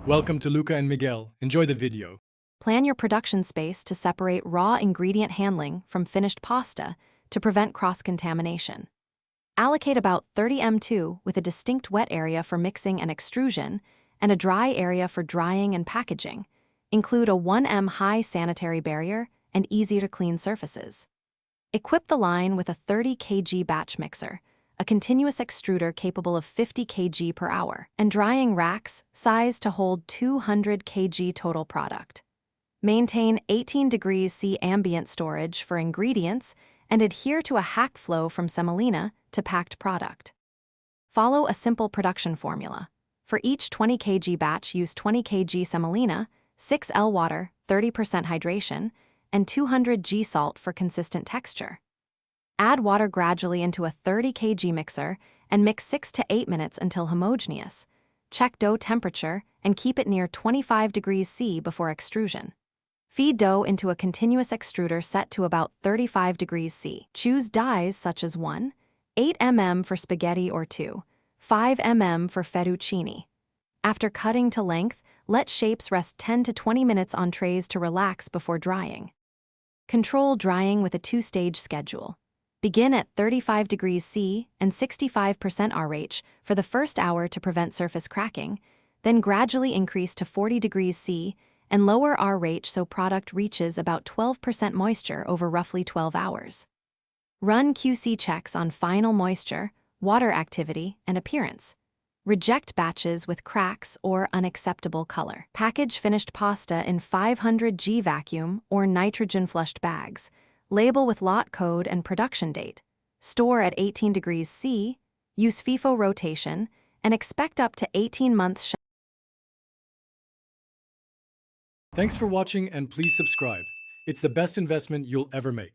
Welcome to Luca and Miguel. Enjoy the video. Plan your production space to separate raw ingredient handling from finished pasta to prevent cross-contamination. Allocate about 30 m2 with a distinct wet area for mixing and extrusion and a dry area for drying and packaging. Include a 1 m high sanitary barrier and easy-to-clean surfaces. Equip the line with a 30 kg batch mixer, a continuous extruder capable of 50 kg per hour, and drying racks sized to hold 200 kg total product. Maintain 18 degrees C ambient storage for ingredients and adhere to a hack flow from semolina to packed product. Follow a simple production formula. For each 20 kg batch, use 20 kg semolina, 6 L water, 30% hydration, and 200 g salt for consistent texture. Add water gradually into a 30 kg mixer and mix 6 to 8 minutes until homogeneous. Check dough temperature and keep it near 25 degrees C before extrusion. Feed dough into a continuous extruder set to about 35 degrees C. Choose dies such as 1, 8 mm for spaghetti or 2, 5 mm for fettuccine. After cutting to length, let shapes rest 10 to 20 minutes on trays to relax before drying. Control drying with a 2-stage schedule. Begin at 35 degrees C and 65% RH for the first hour to prevent surface cracking, then gradually increase to 40 degrees C and lower RH so product reaches about 12% moisture over roughly 12 hours. Run QC checks on final moisture, water activity, and appearance. Reject batches with cracks or unacceptable color. Package finished pasta in 500 G vacuum or nitrogen-flushed bags. Label with lot code and production date. Store at 18 degrees C, use FIFO rotation, and expect up to 18 months. Thanks for watching and please subscribe. It's the best investment you'll ever make.